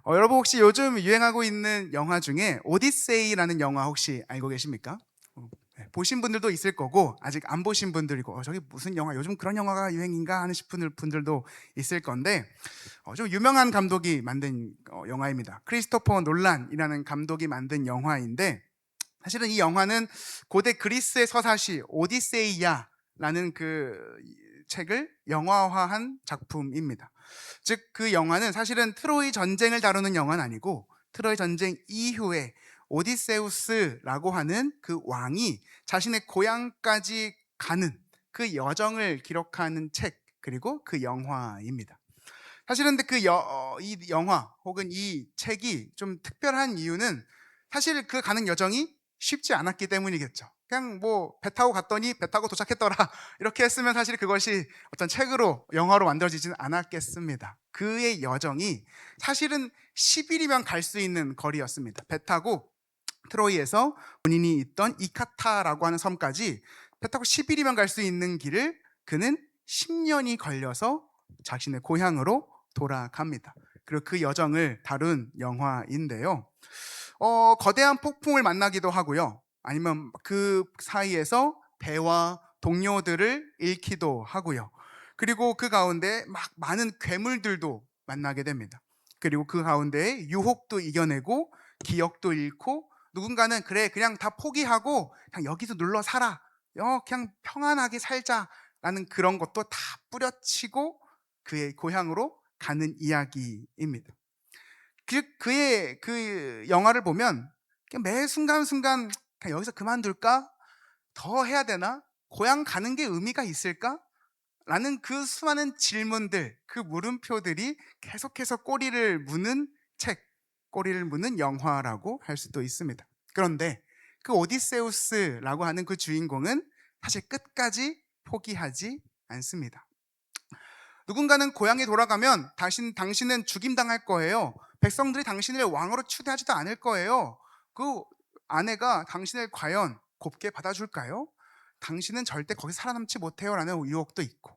여러분 혹시 요즘 유행하고 있는 영화 중에 오디세이라는 영화 혹시 알고 계십니까? 보신 분들도 있을 거고 아직 안 보신 분들이고 저게 무슨 영화 요즘 그런 영화가 유행인가 하는 싶은 분들도 있을 건데 좀 유명한 감독이 만든 영화입니다. 크리스토퍼 놀란이라는 감독이 만든 영화인데 사실은 이 영화는 고대 그리스의 서사시 오디세이아라는 그 책을 영화화한 작품입니다. 즉 그 영화는 사실은 트로이 전쟁을 다루는 영화는 아니고 트로이 전쟁 이후에 오디세우스라고 하는 그 왕이 자신의 고향까지 가는 그 여정을 기록하는 책 그리고 그 영화입니다. 사실은 근데 이 영화 혹은 이 책이 좀 특별한 이유는 사실 그 가는 여정이 쉽지 않았기 때문이겠죠. 그냥 뭐 배 타고 갔더니 배 타고 도착했더라 이렇게 했으면 사실 그것이 어떤 책으로 영화로 만들어지지는 않았겠습니다. 그의 여정이 사실은 10일이면 갈 수 있는 거리였습니다. 배 타고 트로이에서 본인이 있던 이카타라고 하는 섬까지 배 타고 10일이면 갈 수 있는 길을 그는 10년이 걸려서 자신의 고향으로 돌아갑니다. 그리고 그 여정을 다룬 영화인데요. 거대한 폭풍을 만나기도 하고요. 아니면 그 사이에서 배와 동료들을 잃기도 하고요. 그리고 그 가운데 막 많은 괴물들도 만나게 됩니다. 그리고 그 가운데 유혹도 이겨내고 기억도 잃고 누군가는 그래 그냥 다 포기하고 그냥 여기서 눌러 살아. 그냥 평안하게 살자라는 그런 것도 다 뿌려치고 그의 고향으로 가는 이야기입니다. 그의 그 영화를 보면 매 순간순간 그냥 여기서 그만둘까? 더 해야 되나? 고향 가는 게 의미가 있을까? 라는 그 수많은 질문들, 그 물음표들이 계속해서 꼬리를 무는 책, 꼬리를 무는 영화라고 할 수도 있습니다. 그런데 그 오디세우스라고 하는 그 주인공은 사실 끝까지 포기하지 않습니다. 누군가는 고향에 돌아가면 당신은 죽임당할 거예요. 백성들이 당신을 왕으로 추대하지도 않을 거예요. 그 아내가 당신을 과연 곱게 받아줄까요? 당신은 절대 거기 살아남지 못해요 라는 유혹도 있고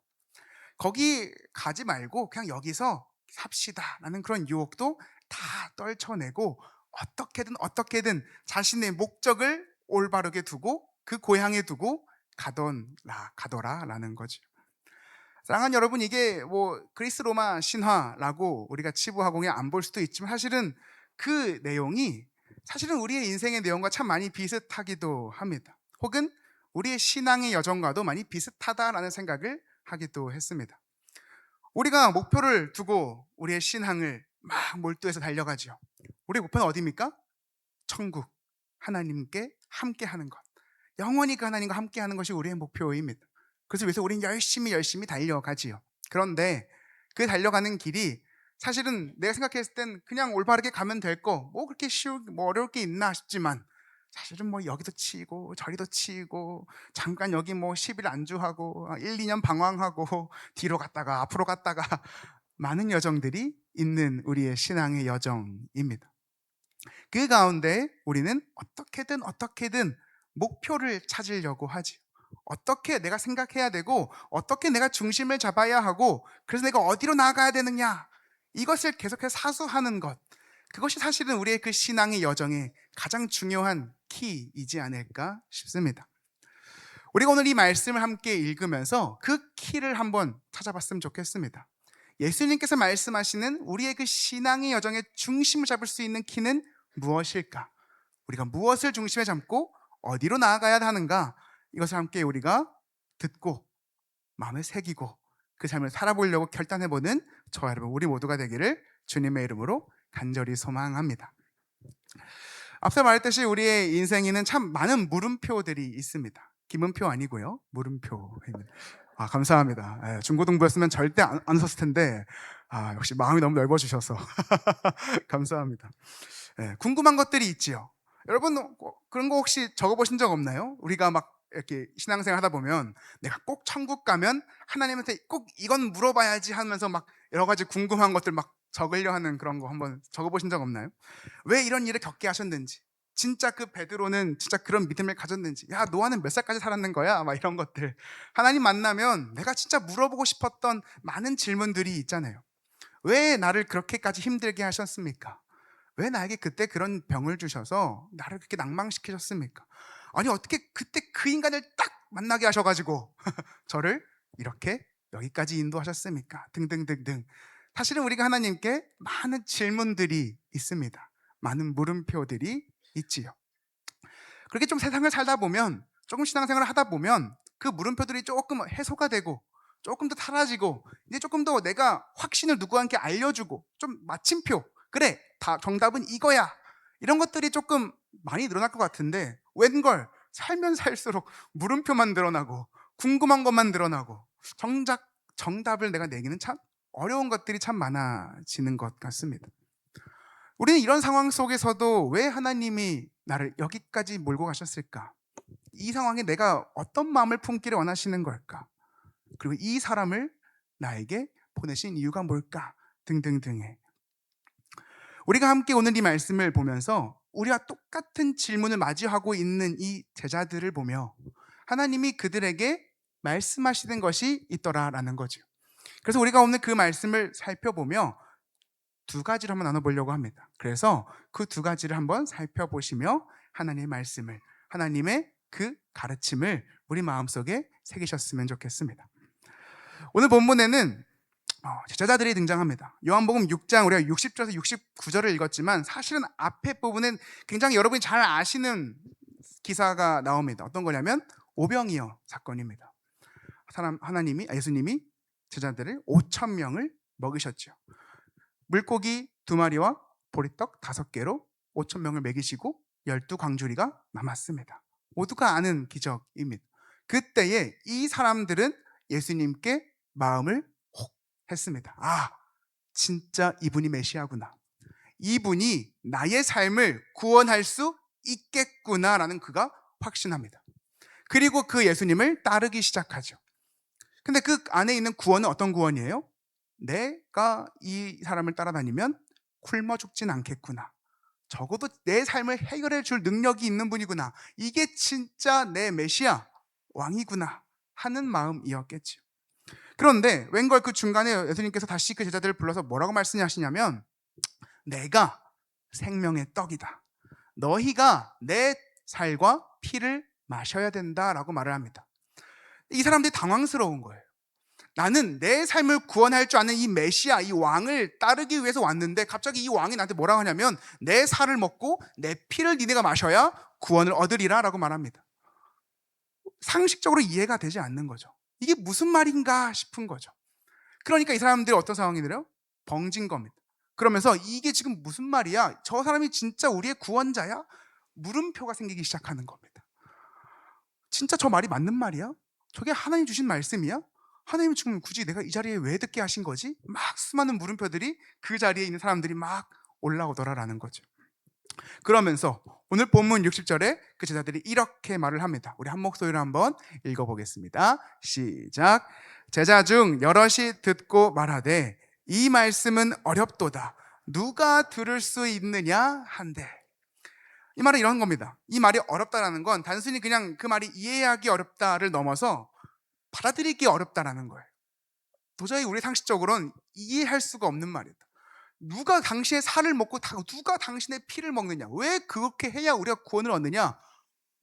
거기 가지 말고 그냥 여기서 삽시다 라는 그런 유혹도 다 떨쳐내고 어떻게든 자신의 목적을 올바르게 두고 그 고향에 두고 가더라 라는 거죠. 사랑하는 여러분, 이게 뭐 그리스 로마 신화라고 우리가 치부하고 그냥 안 볼 수도 있지만 사실은 그 내용이 사실은 우리의 인생의 내용과 참 많이 비슷하기도 합니다. 혹은 우리의 신앙의 여정과도 많이 비슷하다라는 생각을 하기도 했습니다. 우리가 목표를 두고 우리의 신앙을 막 몰두해서 달려가죠. 우리의 목표는 어디입니까? 천국, 하나님께 함께하는 것. 영원히 그 하나님과 함께하는 것이 우리의 목표입니다. 그래서 위해서 우리는 열심히 달려가지요. 그런데 그 달려가는 길이 사실은 내가 생각했을 땐 그냥 올바르게 가면 될 거, 뭐 그렇게 뭐 어려울 게 있나 싶지만 사실은 뭐 여기도 치이고 저리도 치이고 잠깐 여기 뭐 10일 안주하고 1, 2년 방황하고 뒤로 갔다가 앞으로 갔다가 많은 여정들이 있는 우리의 신앙의 여정입니다. 그 가운데 우리는 어떻게든 목표를 찾으려고 하지. 어떻게 내가 생각해야 되고 어떻게 내가 중심을 잡아야 하고 그래서 내가 어디로 나아가야 되느냐 이것을 계속해서 사수하는 것, 그것이 사실은 우리의 그 신앙의 여정의 가장 중요한 키이지 않을까 싶습니다. 우리가 오늘 이 말씀을 함께 읽으면서 그 키를 한번 찾아봤으면 좋겠습니다. 예수님께서 말씀하시는 우리의 그 신앙의 여정의 중심을 잡을 수 있는 키는 무엇일까? 우리가 무엇을 중심에 잡고 어디로 나아가야 하는가? 이것을 함께 우리가 듣고 마음에 새기고 그 삶을 살아보려고 결단해보는 저와 여러분 우리 모두가 되기를 주님의 이름으로 간절히 소망합니다. 앞서 말했듯이 우리의 인생에는 참 많은 물음표들이 있습니다. 기문표 아니고요, 물음표입니다. 감사합니다. 중고등부였으면 절대 안 썼을 텐데 역시 마음이 너무 넓어주셔서 감사합니다. 궁금한 것들이 있지요. 여러분 그런 거 혹시 적어보신 적 없나요? 우리가 막 이렇게 신앙생활 하다 보면 내가 꼭 천국 가면 하나님한테 꼭 이건 물어봐야지 하면서 막 여러 가지 궁금한 것들 막 적으려 하는 그런 거 한번 적어보신 적 없나요? 왜 이런 일을 겪게 하셨는지, 진짜 그 베드로는 진짜 그런 믿음을 가졌는지, 야 노아는 몇 살까지 살았는 거야? 막 이런 것들. 하나님 만나면 내가 진짜 물어보고 싶었던 많은 질문들이 있잖아요. 왜 나를 그렇게까지 힘들게 하셨습니까? 왜 나에게 그때 그런 병을 주셔서 나를 그렇게 낭망시키셨습니까? 아니 어떻게 그때 그 인간을 딱 만나게 하셔가지고 저를 이렇게 여기까지 인도하셨습니까? 등등등등. 사실은 우리가 하나님께 많은 질문들이 있습니다. 많은 물음표들이 있지요. 그렇게 좀 세상을 살다 보면, 조금 신앙생활을 하다 보면 그 물음표들이 조금 해소가 되고 조금 더 사라지고, 이제 조금 더 내가 확신을 누구한테 알려주고, 좀 마침표, 그래 다 정답은 이거야, 이런 것들이 조금 많이 늘어날 것 같은데, 웬걸 살면 살수록 물음표만 늘어나고 궁금한 것만 늘어나고 정작 정답을 내가 내기는 참 어려운 것들이 참 많아지는 것 같습니다. 우리는 이런 상황 속에서도 왜 하나님이 나를 여기까지 몰고 가셨을까? 이 상황에 내가 어떤 마음을 품기를 원하시는 걸까? 그리고 이 사람을 나에게 보내신 이유가 뭘까? 등등등의. 우리가 함께 오늘 이 말씀을 보면서 우리와 똑같은 질문을 마주하고 있는 이 제자들을 보며 하나님이 그들에게 말씀하시는 것이 있더라라는 거죠. 그래서 우리가 오늘 그 말씀을 살펴보며 두 가지로 한번 나눠보려고 합니다. 그래서 그 두 가지를 한번 살펴보시며 하나님의 말씀을, 하나님의 그 가르침을 우리 마음속에 새기셨으면 좋겠습니다. 오늘 본문에는 제자들이 등장합니다. 요한복음 6장 우리가 60절에서 69절을 읽었지만 사실은 앞에 부분은 굉장히 여러분이 잘 아시는 기사가 나옵니다. 어떤 거냐면 오병이어 사건입니다. 예수님이 제자들을 5,000명을 먹이셨죠. 물고기 2마리와 보리떡 5개로 5,000명을 먹이시고 12광주리가 남았습니다. 모두가 아는 기적입니다. 그때에 이 사람들은 예수님께 마음을 혹 했습니다. 아, 진짜 이분이 메시아구나. 이분이 나의 삶을 구원할 수 있겠구나라는 그가 확신합니다. 그리고 그 예수님을 따르기 시작하죠. 근데 그 안에 있는 구원은 어떤 구원이에요? 내가 이 사람을 따라다니면 굶어 죽진 않겠구나. 적어도 내 삶을 해결해 줄 능력이 있는 분이구나. 이게 진짜 내 메시아, 왕이구나 하는 마음이었겠죠. 그런데 웬걸 그 중간에 예수님께서 다시 그 제자들을 불러서 뭐라고 말씀하시냐면, 내가 생명의 떡이다. 너희가 내 살과 피를 마셔야 된다라고 말을 합니다. 이 사람들이 당황스러운 거예요. 나는 내 삶을 구원할 줄 아는 이 메시아, 이 왕을 따르기 위해서 왔는데 갑자기 이 왕이 나한테 뭐라고 하냐면 내 살을 먹고 내 피를 니네가 마셔야 구원을 얻으리라 라고 말합니다. 상식적으로 이해가 되지 않는 거죠. 이게 무슨 말인가 싶은 거죠. 그러니까 이 사람들이 어떤 상황이 들어요? 벙진 겁니다. 그러면서 이게 지금 무슨 말이야? 저 사람이 진짜 우리의 구원자야? 물음표가 생기기 시작하는 겁니다. 진짜 저 말이 맞는 말이야? 저게 하나님 주신 말씀이야? 하나님 지금 굳이 내가 이 자리에 왜 듣게 하신 거지? 막 수많은 물음표들이 그 자리에 있는 사람들이 막 올라오더라라는 거죠. 그러면서 오늘 본문 60절에 그 제자들이 이렇게 말을 합니다. 우리 한 목소리로 한번 읽어보겠습니다. 시작. 제자 중 여럿이 듣고 말하되 이 말씀은 어렵도다. 누가 들을 수 있느냐 한데. 이 말은 이런 겁니다. 이 말이 어렵다라는 건 단순히 그냥 그 말이 이해하기 어렵다를 넘어서 받아들이기 어렵다라는 거예요. 도저히 우리 상식적으로는 이해할 수가 없는 말이다. 누가 당신의 살을 먹고 누가 당신의 피를 먹느냐? 왜 그렇게 해야 우리가 구원을 얻느냐?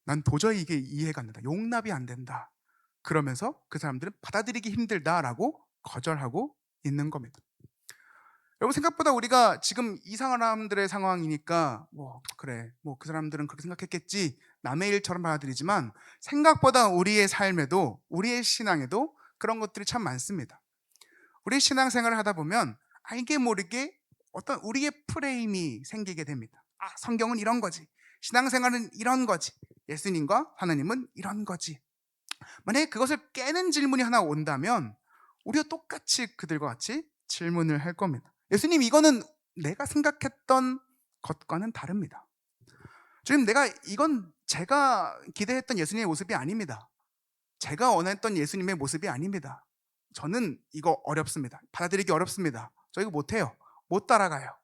난 도저히 이게 이해가 안 된다. 용납이 안 된다. 그러면서 그 사람들은 받아들이기 힘들다라고 거절하고 있는 겁니다. 여러분, 생각보다 우리가 지금 이 사람들의 상황이니까 그래, 그 사람들은 그렇게 생각했겠지, 남의 일처럼 받아들이지만 생각보다 우리의 삶에도, 우리의 신앙에도 그런 것들이 참 많습니다. 우리 신앙생활을 하다 보면 알게 모르게 어떤 우리의 프레임이 생기게 됩니다. 아, 성경은 이런 거지, 신앙생활은 이런 거지, 예수님과 하나님은 이런 거지. 만약에 그것을 깨는 질문이 하나 온다면 우리가 똑같이 그들과 같이 질문을 할 겁니다. 예수님, 이거는 내가 생각했던 것과는 다릅니다. 주님, 이건 제가 기대했던 예수님의 모습이 아닙니다. 제가 원했던 예수님의 모습이 아닙니다. 저는 이거 어렵습니다. 받아들이기 어렵습니다. 저 이거 못해요. 못 따라가요.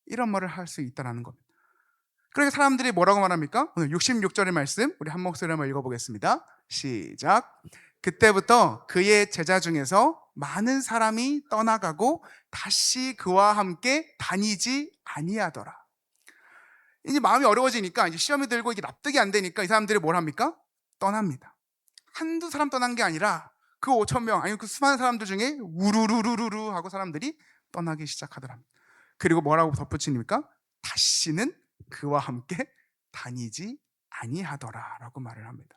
이런 말을 할 수 있다는 겁니다. 그러니까 사람들이 뭐라고 말합니까? 오늘 66절의 말씀 우리 한 목소리로 한번 읽어보겠습니다. 시작. 그때부터 그의 제자 중에서 많은 사람이 떠나가고 다시 그와 함께 다니지 아니하더라. 이제 마음이 어려워지니까 이제 시험이 들고 이게 납득이 안 되니까 이 사람들이 뭘 합니까? 떠납니다. 한두 사람 떠난 게 아니라 그 5천 명 아니면 그 수많은 사람들 중에 우르르르르 하고 사람들이 떠나기 시작하더랍니다. 그리고 뭐라고 덧붙입니까? 다시는 그와 함께 다니지 아니하더라라고 말을 합니다.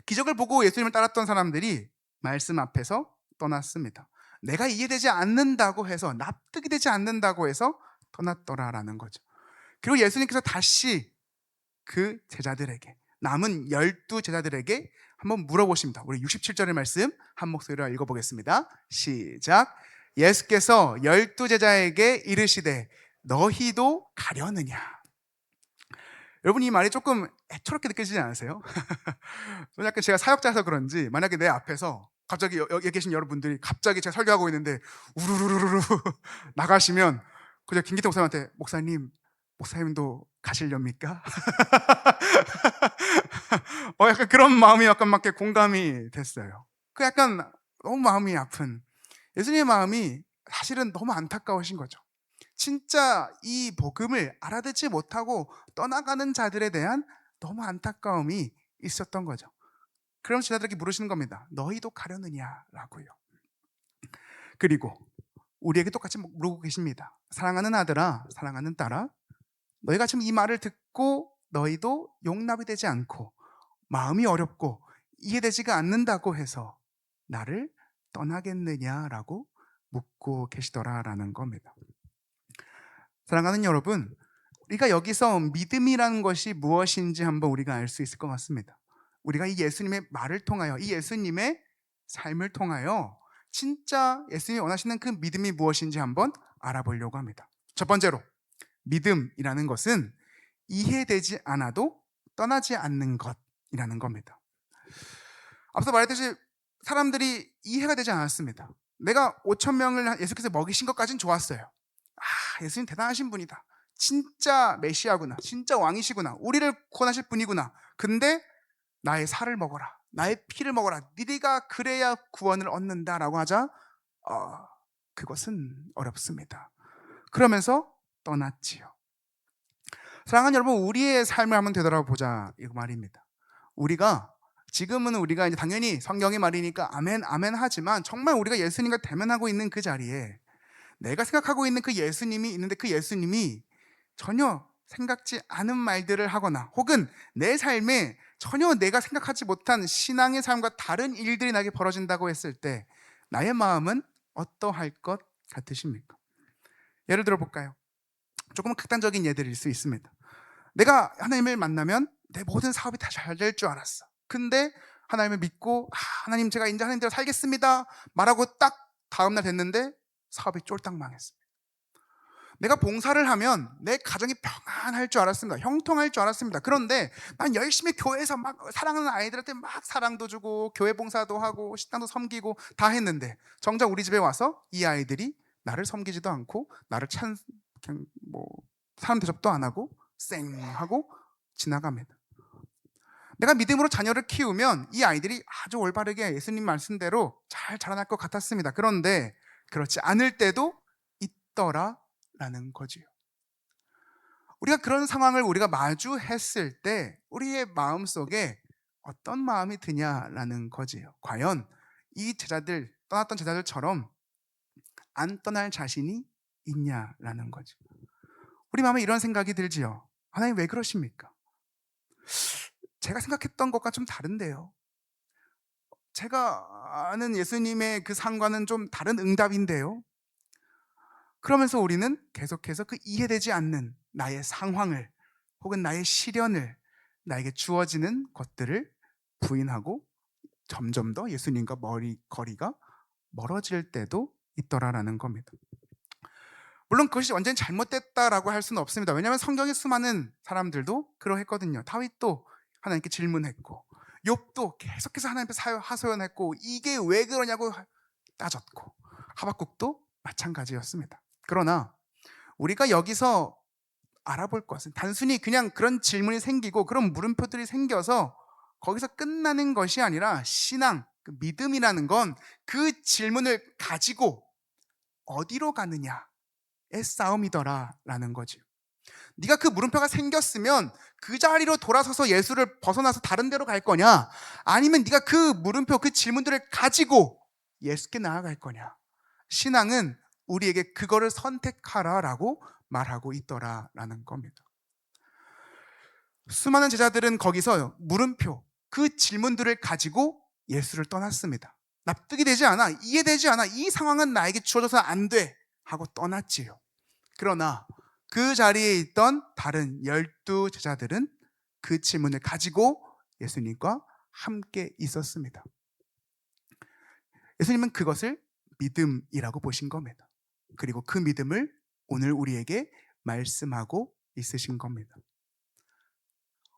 기적을 보고 예수님을 따랐던 사람들이 말씀 앞에서 떠났습니다. 내가 이해되지 않는다고 해서, 납득이 되지 않는다고 해서 떠났더라라는 거죠. 그리고 예수님께서 다시 그 제자들에게, 남은 12 제자들에게 한번 물어보십니다. 우리 67절의 말씀 한 목소리로 읽어보겠습니다. 시작. 예수께서 12 제자에게 이르시되 너희도 가려느냐. 여러분, 이 말이 조금 애처롭게 느껴지지 않으세요? 약간 제가 사역자라서 그런지, 만약에 내 앞에서 갑자기 여기 계신 여러분들이 갑자기 제가 설교하고 있는데 우르르르르 나가시면 그냥 김기태 목사님한테 목사님도 가시렵니까? 약간 그런 마음이 약간 막 공감이 됐어요. 그 약간 너무 마음이 아픈, 예수님의 마음이 사실은 너무 안타까우신 거죠. 진짜 이 복음을 알아듣지 못하고 떠나가는 자들에 대한 너무 안타까움이 있었던 거죠. 그럼 제자들에게 물으시는 겁니다. 너희도 가려느냐라고요. 그리고 우리에게 똑같이 물고 계십니다. 사랑하는 아들아, 사랑하는 딸아, 너희가 지금 이 말을 듣고 너희도 용납이 되지 않고 마음이 어렵고 이해되지가 않는다고 해서 나를 떠나겠느냐라고 묻고 계시더라라는 겁니다. 사랑하는 여러분, 우리가 여기서 믿음이라는 것이 무엇인지 한번 우리가 알 수 있을 것 같습니다. 우리가 이 예수님의 말을 통하여, 이 예수님의 삶을 통하여 진짜 예수님이 원하시는 그 믿음이 무엇인지 한번 알아보려고 합니다. 첫 번째로, 믿음이라는 것은 이해되지 않아도 떠나지 않는 것이라는 겁니다. 앞서 말했듯이 사람들이 이해가 되지 않았습니다. 내가 5천 명을 예수께서 먹이신 것까지는 좋았어요. 예수님 대단하신 분이다. 진짜 메시아구나. 진짜 왕이시구나. 우리를 구원하실 분이구나. 근데 나의 살을 먹어라. 나의 피를 먹어라. 네가 그래야 구원을 얻는다라고 하자 그것은 어렵습니다. 그러면서 떠났지요. 사랑하는 여러분, 우리의 삶을 한번 되돌아보자 이 말입니다. 우리가 이제 당연히 성경의 말이니까 아멘 아멘 하지만 정말 우리가 예수님과 대면하고 있는 그 자리에 내가 생각하고 있는 그 예수님이 있는데 그 예수님이 전혀 생각지 않은 말들을 하거나 혹은 내 삶에 전혀 내가 생각하지 못한 신앙의 삶과 다른 일들이 나에게 벌어진다고 했을 때 나의 마음은 어떠할 것 같으십니까? 예를 들어 볼까요? 조금 극단적인 예들일 수 있습니다. 내가 하나님을 만나면 내 모든 사업이 다 잘 될 줄 알았어. 근데 하나님을 믿고 하나님 제가 이제 하나님대로 살겠습니다 말하고 딱 다음날 됐는데 사업이 쫄딱 망했습니다. 내가 봉사를 하면 내 가정이 평안할 줄 알았습니다. 형통할 줄 알았습니다. 그런데 난 열심히 교회에서 막 사랑하는 아이들한테 막 사랑도 주고 교회 봉사도 하고 식당도 섬기고 다 했는데 정작 우리 집에 와서 이 아이들이 나를 섬기지도 않고 나를 그냥 사람 대접도 안 하고 쌩 하고 지나갑니다. 내가 믿음으로 자녀를 키우면 이 아이들이 아주 올바르게 예수님 말씀대로 잘 자라날 것 같았습니다. 그런데 그렇지 않을 때도 있더라라는 거지요. 우리가 그런 상황을 우리가 마주했을 때 우리의 마음속에 어떤 마음이 드냐라는 거지요. 과연 이 떠났던 제자들처럼 안 떠날 자신이 있냐라는 거죠. 우리 마음에 이런 생각이 들지요. 하나님 왜 그러십니까? 제가 생각했던 것과 좀 다른데요. 제가 아는 예수님의 그 상과는 좀 다른 응답인데요. 그러면서 우리는 계속해서 그 이해되지 않는 나의 상황을 혹은 나의 시련을 나에게 주어지는 것들을 부인하고 점점 더 예수님과 거리가 멀어질 때도 있더라라는 겁니다. 물론 그것이 완전히 잘못됐다라고 할 수는 없습니다. 왜냐하면 성경의 수많은 사람들도 그러했거든요. 다윗도 하나님께 질문했고 욥도 계속해서 하나님께 하소연했고 이게 왜 그러냐고 따졌고 하박국도 마찬가지였습니다. 그러나 우리가 여기서 알아볼 것은 단순히 그냥 그런 질문이 생기고 그런 물음표들이 생겨서 거기서 끝나는 것이 아니라 신앙, 그 믿음이라는 건 그 질문을 가지고 어디로 가느냐의 싸움이더라라는 거지. 네가 그 물음표가 생겼으면 그 자리로 돌아서서 예수를 벗어나서 다른 데로 갈 거냐, 아니면 네가 그 물음표, 그 질문들을 가지고 예수께 나아갈 거냐. 신앙은 우리에게 그거를 선택하라라고 말하고 있더라라는 겁니다. 수많은 제자들은 거기서 물음표, 그 질문들을 가지고 예수를 떠났습니다. 납득이 되지 않아, 이해되지 않아, 이 상황은 나에게 주어져서 안 돼 하고 떠났지요. 그러나 그 자리에 있던 다른 12 제자들은 그 질문을 가지고 예수님과 함께 있었습니다. 예수님은 그것을 믿음이라고 보신 겁니다. 그리고 그 믿음을 오늘 우리에게 말씀하고 있으신 겁니다.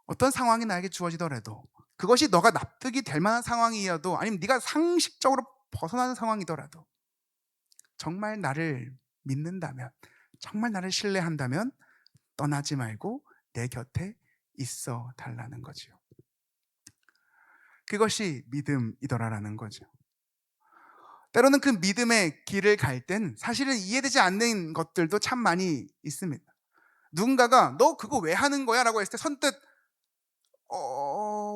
어떤 상황이 나에게 주어지더라도, 그것이 너가 납득이 될 만한 상황이어도, 아니면 네가 상식적으로 벗어나는 상황이더라도, 정말 나를 믿는다면, 정말 나를 신뢰한다면 떠나지 말고 내 곁에 있어 달라는 거죠. 그것이 믿음이더라라는 거죠. 때로는 그 믿음의 길을 갈 땐 사실은 이해되지 않는 것들도 참 많이 있습니다. 누군가가 너 그거 왜 하는 거야? 라고 했을 때 선뜻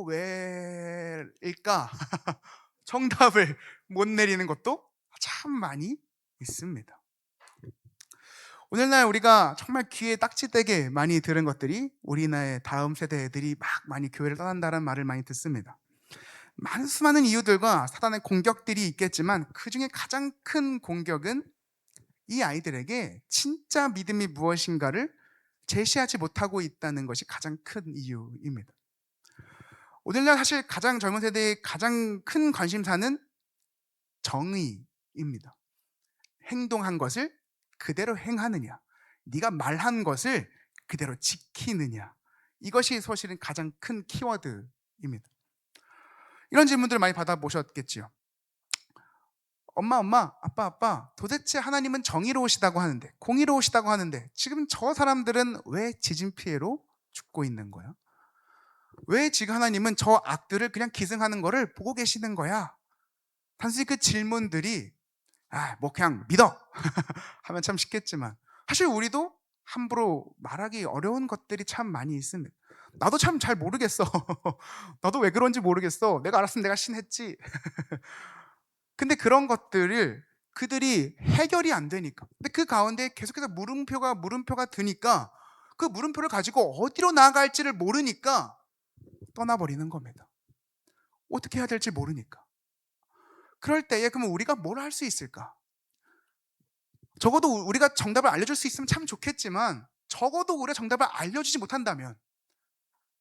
왜일까? 정답을 못 내리는 것도 참 많이 있습니다. 오늘날 우리가 정말 귀에 딱지되게 많이 들은 것들이, 우리나라의 다음 세대 애들이 막 많이 교회를 떠난다는 말을 많이 듣습니다. 수많은 이유들과 사단의 공격들이 있겠지만 그 중에 가장 큰 공격은 이 아이들에게 진짜 믿음이 무엇인가를 제시하지 못하고 있다는 것이 가장 큰 이유입니다. 오늘날 사실 가장 젊은 세대의 가장 큰 관심사는 정의입니다. 행동한 것을 그대로 행하느냐, 네가 말한 것을 그대로 지키느냐, 이것이 사실은 가장 큰 키워드입니다. 이런 질문들을 많이 받아보셨겠지요. 엄마, 아빠, 도대체 하나님은 정의로우시다고 하는데, 공의로우시다고 하는데 지금 저 사람들은 왜 지진 피해로 죽고 있는 거야? 왜 지금 하나님은 저 악들을 그냥 기승하는 거를 보고 계시는 거야? 단순히 그 질문들이 뭐 그냥 믿어 하면 참 쉽겠지만, 사실 우리도 함부로 말하기 어려운 것들이 참 많이 있습니다. 나도 참 잘 모르겠어. 나도 왜 그런지 모르겠어. 내가 알았으면 내가 신했지. 근데 그런 것들을 그들이 해결이 안 되니까, 근데 그 가운데 계속해서 물음표가 드니까 그 물음표를 가지고 어디로 나아갈지를 모르니까 떠나버리는 겁니다. 어떻게 해야 될지 모르니까. 그럴 때에 그러면 우리가 뭘 할 수 있을까? 적어도 우리가 정답을 알려줄 수 있으면 참 좋겠지만, 적어도 우리가 정답을 알려주지 못한다면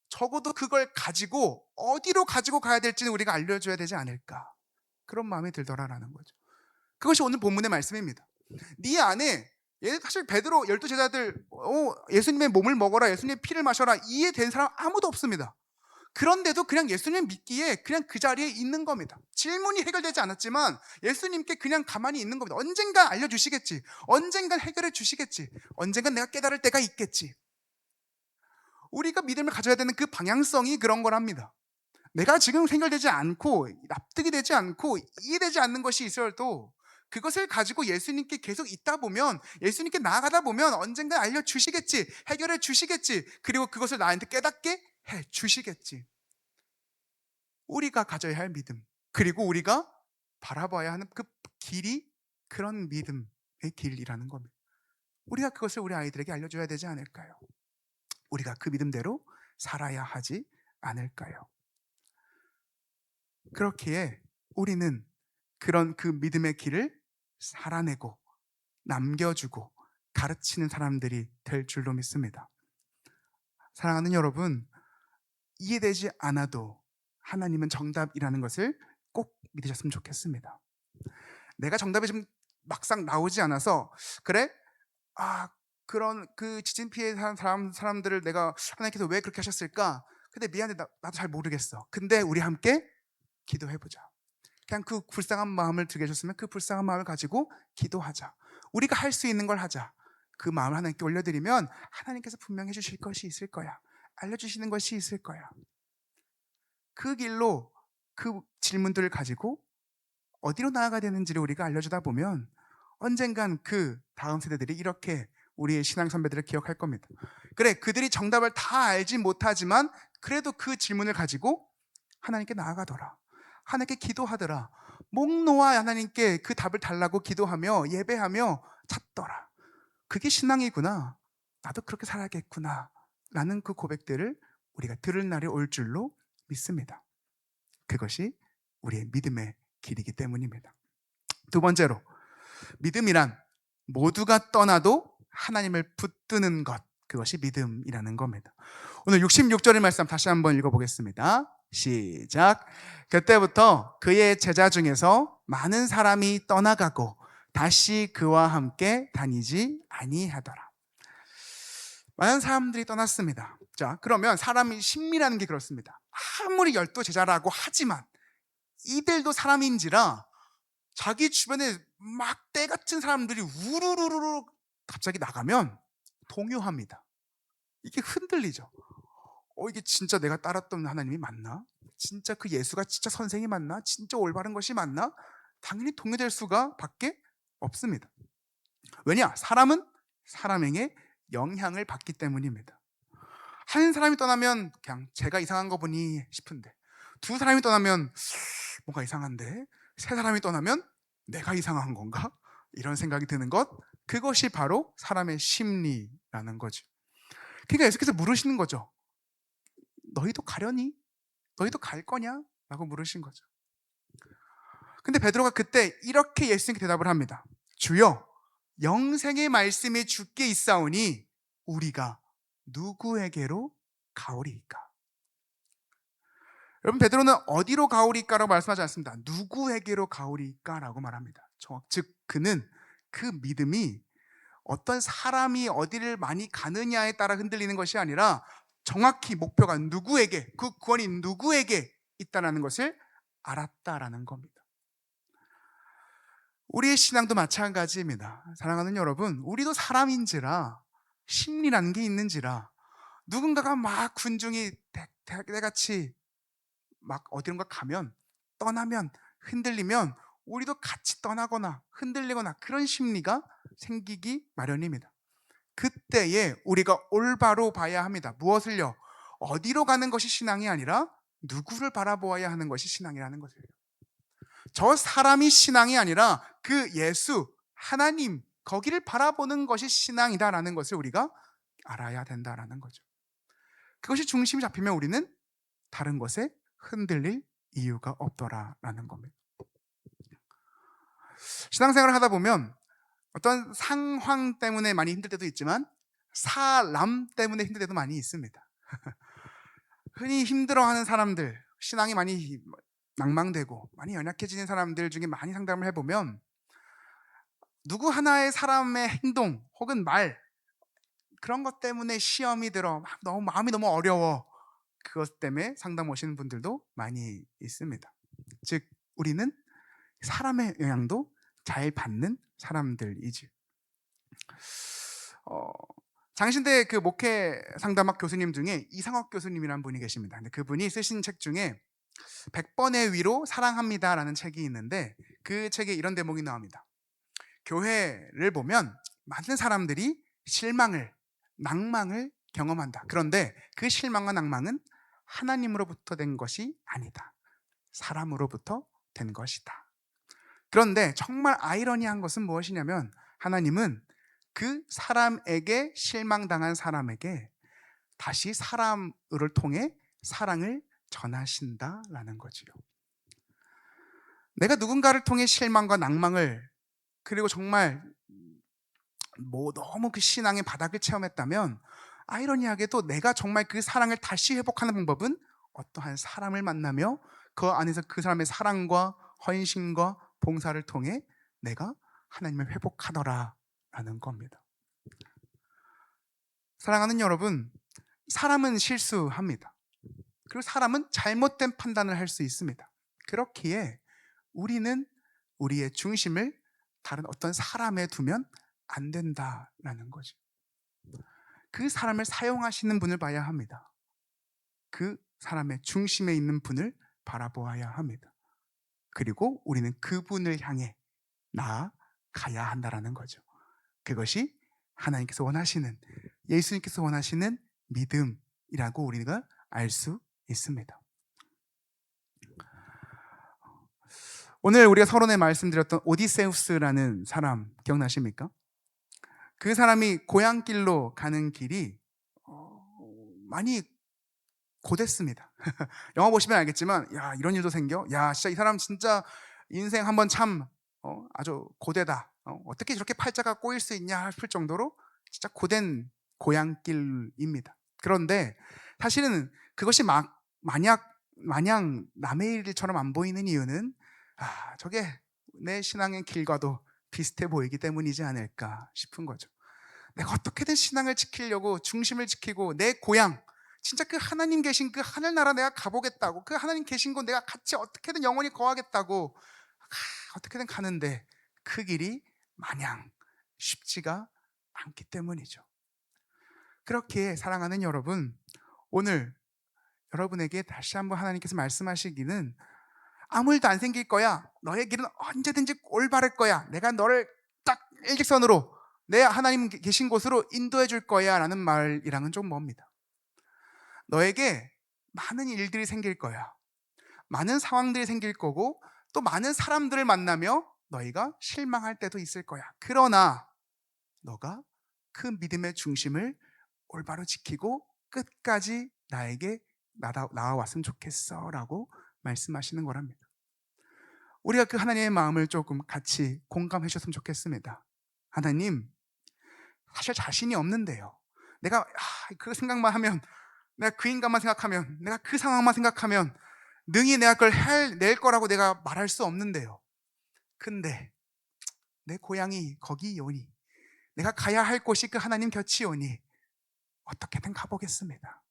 적어도 그걸 가지고 어디로 가지고 가야 될지는 우리가 알려줘야 되지 않을까, 그런 마음이 들더라라는 거죠. 그것이 오늘 본문의 말씀입니다. 네 안에, 사실 베드로 12 제자들 예수님의 몸을 먹어라, 예수님의 피를 마셔라, 이해된 사람 아무도 없습니다. 그런데도 그냥 예수님 믿기에 그냥 그 자리에 있는 겁니다. 질문이 해결되지 않았지만 예수님께 그냥 가만히 있는 겁니다. 언젠간 알려주시겠지, 언젠간 해결해 주시겠지, 언젠간 내가 깨달을 때가 있겠지. 우리가 믿음을 가져야 되는 그 방향성이 그런 거랍니다. 내가 지금 해결되지 않고 납득이 되지 않고 이해되지 않는 것이 있어도 그것을 가지고 예수님께 계속 있다 보면, 예수님께 나아가다 보면 언젠가 알려주시겠지, 해결해 주시겠지, 그리고 그것을 나한테 깨닫게 해 주시겠지. 우리가 가져야 할 믿음, 그리고 우리가 바라봐야 하는 그 길이 그런 믿음의 길이라는 겁니다. 우리가 그것을 우리 아이들에게 알려줘야 되지 않을까요? 우리가 그 믿음대로 살아야 하지 않을까요? 그렇기에 우리는 그런 그 믿음의 길을 살아내고 남겨주고 가르치는 사람들이 될 줄로 믿습니다. 사랑하는 여러분, 이해되지 않아도 하나님은 정답이라는 것을 꼭 믿으셨으면 좋겠습니다. 내가 정답이 좀 막상 나오지 않아서, 그래? 그런 그 지진 피해 사람들을 내가, 하나님께서 왜 그렇게 하셨을까? 근데 미안해, 나도 잘 모르겠어. 근데 우리 함께 기도해보자. 그냥 그 불쌍한 마음을 들게 해줬으면 그 불쌍한 마음을 가지고 기도하자. 우리가 할 수 있는 걸 하자. 그 마음을 하나님께 올려드리면 하나님께서 분명히 해주실 것이 있을 거야. 알려주시는 것이 있을 거야. 그 길로 그 질문들을 가지고 어디로 나아가야 되는지를 우리가 알려주다 보면 언젠간 그 다음 세대들이 이렇게 우리의 신앙 선배들을 기억할 겁니다. 그래, 그들이 정답을 다 알지 못하지만 그래도 그 질문을 가지고 하나님께 나아가더라, 하나님께 기도하더라, 목 놓아 하나님께 그 답을 달라고 기도하며 예배하며 찾더라. 그게 신앙이구나, 나도 그렇게 살아야겠구나 라는 그 고백들을 우리가 들을 날이 올 줄로 믿습니다. 그것이 우리의 믿음의 길이기 때문입니다. 두 번째로, 믿음이란 모두가 떠나도 하나님을 붙드는 것, 그것이 믿음이라는 겁니다. 오늘 66절의 말씀 다시 한번 읽어보겠습니다. 시작. 그때부터 그의 제자 중에서 많은 사람이 떠나가고 다시 그와 함께 다니지 아니하더라. 많은 사람들이 떠났습니다. 자, 그러면 사람이 심리라는 게 그렇습니다. 아무리 열두 제자라고 하지만 이들도 사람인지라 자기 주변에 막 때같은 사람들이 우르르르 갑자기 나가면 동요합니다. 이게 흔들리죠. 이게 진짜 내가 따랐던 하나님이 맞나? 진짜 그 예수가 진짜 선생이 맞나? 진짜 올바른 것이 맞나? 당연히 동요될 수가 밖에 없습니다. 왜냐? 사람은 사람에게 영향을 받기 때문입니다. 한 사람이 떠나면 그냥 제가 이상한 거 보니 싶은데, 두 사람이 떠나면 뭔가 이상한데, 세 사람이 떠나면 내가 이상한 건가? 이런 생각이 드는 것, 그것이 바로 사람의 심리라는 거죠. 그러니까 예수께서 물으시는 거죠. 너희도 가려니? 너희도 갈 거냐? 라고 물으신 거죠. 근데 베드로가 그때 이렇게 예수님께 대답을 합니다. 주여, 영생의 말씀이 주께 있사오니 우리가 누구에게로 가오리이까? 여러분, 베드로는 어디로 가오리이까라고 말씀하지 않습니다. 누구에게로 가오리이까라고 말합니다. 즉 그는 그 믿음이 어떤 사람이 어디를 많이 가느냐에 따라 흔들리는 것이 아니라 정확히 목표가 누구에게, 그 구원이 누구에게 있다는 것을 알았다라는 겁니다. 우리의 신앙도 마찬가지입니다. 사랑하는 여러분, 우리도 사람인지라 심리라는 게 있는지라 누군가가 막 군중이 때같이 막 어디론가 가면, 떠나면, 흔들리면 우리도 같이 떠나거나 흔들리거나 그런 심리가 생기기 마련입니다. 그때에 우리가 올바로 봐야 합니다. 무엇을요? 어디로 가는 것이 신앙이 아니라 누구를 바라보아야 하는 것이 신앙이라는 것이에요. 저 사람이 신앙이 아니라 그 예수, 하나님, 거기를 바라보는 것이 신앙이다라는 것을 우리가 알아야 된다라는 거죠. 그것이 중심이 잡히면 우리는 다른 것에 흔들릴 이유가 없더라라는 겁니다. 신앙생활을 하다 보면 어떤 상황 때문에 많이 힘들 때도 있지만 사람 때문에 힘들 때도 많이 있습니다. 흔히 힘들어하는 사람들, 신앙이 많이 낭망되고 많이 연약해지는 사람들 중에 많이 상담을 해보면 누구 하나의 사람의 행동 혹은 말, 그런 것 때문에 시험이 들어 막 너무 마음이 너무 어려워, 그것 때문에 상담 오시는 분들도 많이 있습니다. 즉 우리는 사람의 영향도 잘 받는 사람들이지. 장신대 그 목회 상담학 교수님 중에 이상학 교수님이라는 분이 계십니다. 근데 그분이 쓰신 책 중에 100번의 위로 사랑합니다라는 책이 있는데 그 책에 이런 대목이 나옵니다. 교회를 보면 많은 사람들이 실망을, 낭망을 경험한다. 그런데 그 실망과 낭망은 하나님으로부터 된 것이 아니다. 사람으로부터 된 것이다. 그런데 정말 아이러니한 것은 무엇이냐면 하나님은 그 사람에게 실망당한 사람에게 다시 사람을 통해 사랑을 전하신다라는 거지요. 내가 누군가를 통해 실망과 낭망을, 그리고 정말 너무 그 신앙의 바닥을 체험했다면 아이러니하게도 내가 정말 그 사랑을 다시 회복하는 방법은 어떠한 사람을 만나며 그 안에서 그 사람의 사랑과 헌신과 봉사를 통해 내가 하나님을 회복하더라라는 겁니다. 사랑하는 여러분, 사람은 실수합니다. 그리고 사람은 잘못된 판단을 할 수 있습니다. 그렇기에 우리는 우리의 중심을 다른 어떤 사람에 두면 안 된다라는 거죠. 그 사람을 사용하시는 분을 봐야 합니다. 그 사람의 중심에 있는 분을 바라보아야 합니다. 그리고 우리는 그분을 향해 나아가야 한다라는 거죠. 그것이 하나님께서 원하시는, 예수님께서 원하시는 믿음이라고 우리가 알 수 있습니다. 오늘 우리가 서론에 말씀드렸던 오디세우스라는 사람 기억나십니까? 그 사람이 고향길로 가는 길이 많이 고됐습니다. 영화 보시면 알겠지만, 야, 이런 일도 생겨? 야, 진짜 이 사람 진짜 인생 한번 참 아주 고되다. 어떻게 저렇게 팔자가 꼬일 수 있냐 싶을 정도로 진짜 고된 고향길입니다. 그런데 사실은 그것이 마냥 남의 일처럼 안 보이는 이유는 저게 내 신앙의 길과도 비슷해 보이기 때문이지 않을까 싶은 거죠. 내가 어떻게든 신앙을 지키려고 중심을 지키고 내 고향, 진짜 그 하나님 계신 그 하늘나라 내가 가보겠다고, 그 하나님 계신 곳 내가 같이 어떻게든 영원히 거하겠다고 어떻게든 가는데 그 길이 마냥 쉽지가 않기 때문이죠. 그렇게 사랑하는 여러분, 오늘 여러분에게 다시 한번 하나님께서 말씀하시기는 아무 일도 안 생길 거야. 너의 길은 언제든지 올바를 거야. 내가 너를 딱 일직선으로 내 하나님 계신 곳으로 인도해 줄 거야 라는 말이랑은 좀 멉니다. 너에게 많은 일들이 생길 거야. 많은 상황들이 생길 거고 또 많은 사람들을 만나며 너희가 실망할 때도 있을 거야. 그러나 너가 그 믿음의 중심을 올바로 지키고 끝까지 나에게 나아왔으면 좋겠어 라고 말씀하시는 거랍니다. 우리가 그 하나님의 마음을 조금 같이 공감해 주셨으면 좋겠습니다. 하나님, 사실 자신이 없는데요. 내가 그 생각만 하면, 내가 그 인간만 생각하면, 내가 그 상황만 생각하면 능히 내가 그걸 해낼 거라고 내가 말할 수 없는데요. 근데 내 고향이 거기이오니, 내가 가야 할 곳이 그 하나님 곁이오니 어떻게든 가보겠습니다.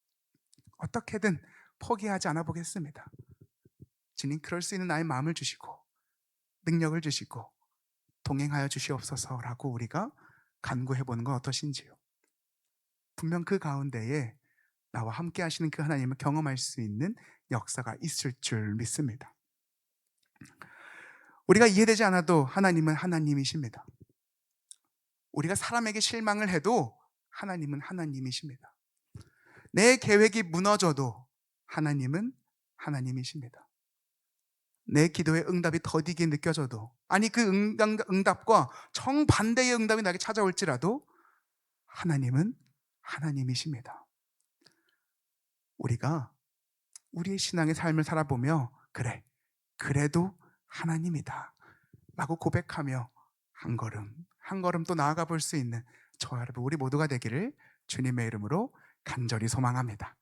어떻게든 포기하지 않아 보겠습니다. 주님, 그럴 수 있는 나의 마음을 주시고 능력을 주시고 동행하여 주시옵소서라고 우리가 간구해 보는 건 어떠신지요? 분명 그 가운데에 나와 함께 하시는 그 하나님을 경험할 수 있는 역사가 있을 줄 믿습니다. 우리가 이해되지 않아도 하나님은 하나님이십니다. 우리가 사람에게 실망을 해도 하나님은 하나님이십니다. 내 계획이 무너져도 하나님은 하나님이십니다. 내 기도의 응답이 더디게 느껴져도, 아니 그 응답과 정반대의 응답이 나에게 찾아올지라도 하나님은 하나님이십니다. 우리가 우리의 신앙의 삶을 살아보며 그래, 그래도 하나님이다 라고 고백하며 한 걸음 한 걸음 또 나아가 볼 수 있는 저와 여러분 우리 모두가 되기를 주님의 이름으로 간절히 소망합니다.